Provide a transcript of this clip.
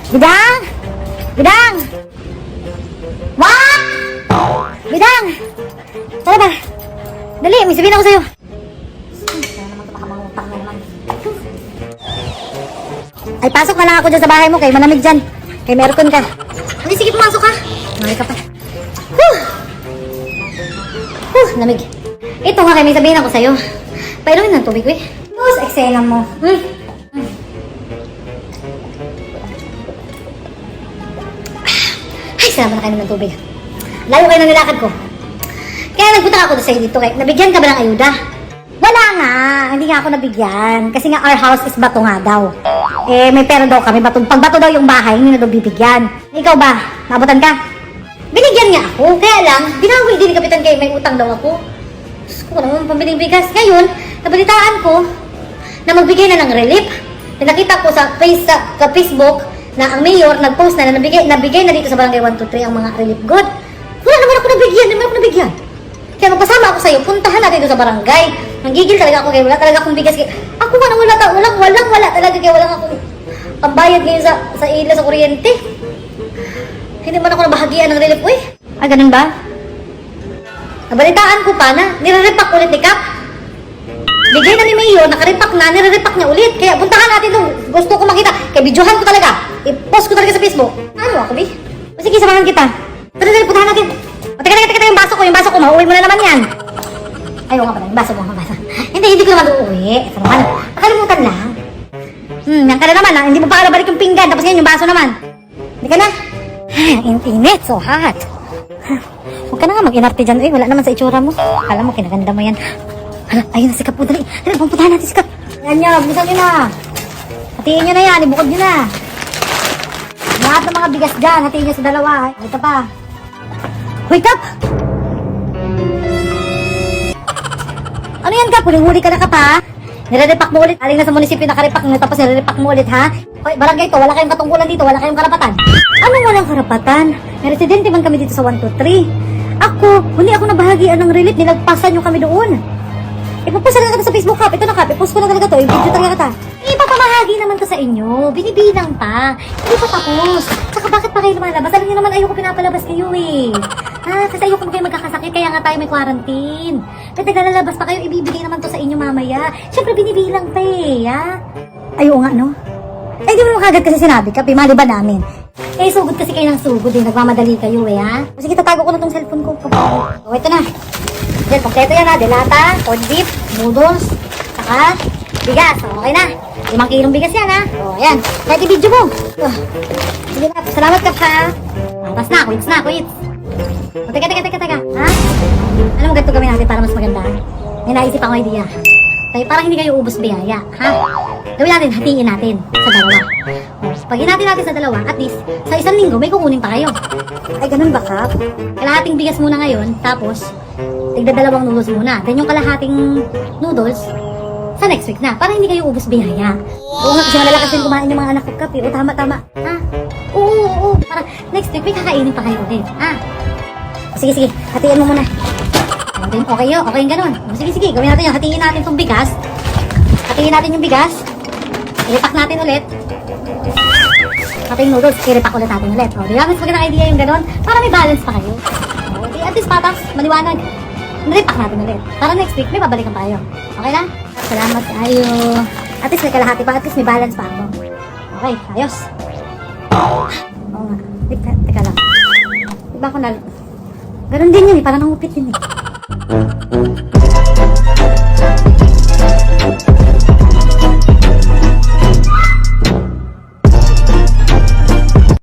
Bidang! Bidang! What? Bidang! Tara ba? Dali, may sabihin ako sa'yo. Ay, pasok na lang ako dyan sa bahay mo. Kay malamig dyan. Kay may aircon ka. Hindi, sige, pumasok ka. Mali ka pa. Lamig. Ito nga, kay may sabihin ako sa'yo. Painumin ng tubig, eh. Sa eksena mo. Ay, salamat na kayo ng tubig. Layo kayo ng nilakad ko. Kaya nagpunta ako sa'yo dito. Nabigyan ka ba ng ayuda? Wala nga. Hindi nga ako nabigyan. Kasi nga our house is bato nga daw. Eh, may pera daw kami. Pag bato daw yung bahay, hindi na daw bibigyan. Ikaw ba? Nabutan ka? Binigyan niya ako. Kaya lang, binawi din ni Kapitan kay may utang daw ako. Diyos ko naman, pambiling bigas. Ngayon, nabalitaan ko na magbigay na ng relief. Nakita ko sa Facebook na ang mayor nag-post na nabigay na dito sa barangay 123 ang mga relief good. Wala naman ako nabigyan. Kaya magpasama ako sa'yo, puntahan natin doon sa barangay. Nanggigil talaga ako kaya wala talaga akong bigas. Ako nga nang wala talaga kaya wala akong pambayad ngayon sa ila, sa kuryente. Hindi man ako nabahagian ng relief, uy. Ah, ganun ba? Nabalitaan ko pa na nire-repack ulit ni Kap. Bigay na ni Mayor, naka-repack na, nire-repack niya ulit. Kaya puntahan natin doon. Gusto ko makita. Kaya videohan ko talaga. I-post ko talaga sa Facebook. Ano ako, Bi? O sige, samahan kita. Tara, puntahan natin. O, teka, yung baso ko, mauwi mo na naman yan. Ayaw nga pala, yung baso mo. Hindi ko naman uuwi. Ito naman, nakalimutan lang. Yan ka na naman, hindi mo pa kalabalik yung pinggan, tapos ngayon yung baso naman. Hindi ka na? Init, so hot. Huwag ka na nga mag-inarte dyan, wala naman sa itsura mo. Alam mo, kinaganda mo yan. Hala, ayun na si Kap po, dali, pupuntahan natin si Kap. Yan nyo, bilisan nyo na. Hatiin nyo na yan, ibukod nyo na. Lahat ng mga bigas dyan, hatiin nyo sa dalawa. Ito pa. Hoy, Kap! Ano yan, Kap? Huling-huli ka na, Kap, ha? Nire-repack mo ulit. Aling na sa munisipyo nakaripack nyo, tapos nire-repack mo ulit, ha? Hoy, barangay to, wala kayong katungkulan dito, wala kayong karapatan. Anong walang karapatan? May residente man kami dito sa 123. Ako, hindi ako nabahagian ng relief, nilagpasan nyo kami doon. Ipapost na talaga sa Facebook, Kap. Ito na, Kap. Ipost ko na talaga to. I-video talaga kita. Ipapamahagi naman to sa inyo. Binibilang pa. Hindi pa tapos. Saka bakit pa kayo lumalabas? Alam niyo naman ayoko pinapalabas kayo eh. Kasi ayoko kayo magkakasakit. Kaya nga tayo may quarantine. Kaya naglalabas pa kayo. Ibibigay naman to sa inyo mamaya. Siyempre binibilang pa eh. Ha? Ayaw nga, no? Eh, di mo kagad kasi sinabi, Kap. Mali ba namin? Eh, sugod kasi kayo ng sugod eh. Nagmamadali kayo eh, ha? Sige, tatago ko na tong cellphone ko. O, ito na. Yan, kompleto yan ha. Delata, corned beef, noodles, saka bigas. O, okay na. 5 kilong bigas yan ha. O, ayan. Kahit i-video mo. Sige na. Salamat Kap ha. Tapos na. Quits. O, teka. Ha? Alam mo ganito gawin natin para mas maganda? May naisip ako idea. Kaya parang hindi kayo ubos biyaya. Ha? Gawin natin, hatiin natin sa dalawa. Pag hinati natin sa dalawa, at least, sa isang linggo, may kukunin pa kayo. Ay, ganun ba, Kap? Kalahating bigas muna ngayon, tapos, tigda-2 noodles muna. Then yung kalahating noodles, sa next week na. Para hindi kayo ubos biyaya. Oo nga, kasi malalakas din kumain yung mga anak ko, Kap. O, tama. Ha? Oo. Para next week, may kakainin pa kayo ulit. Ha? O, sige. Hatiin mo muna. Okay yung ganun. O, sige. Gawin natin yun. Hatiin natin itong bigas. Hatiin natin yung bigas. I-repack natin ulit. Pati yung noodles, i-repack ulit natin ulit. O, di ba? Mas magandang idea yung gano'n. Para may balance pa kayo. O, di at least patas, maliwanag. I-repack natin ulit. Para next week, may babalikan pa kayo. Okay na? Salamat tayo. At least may kalahati pa. At least may balance pa ako. Okay, ayos. Oo nga. Teka lang. Diba ako na... Ganon din yun eh. Parang nangupit yun eh.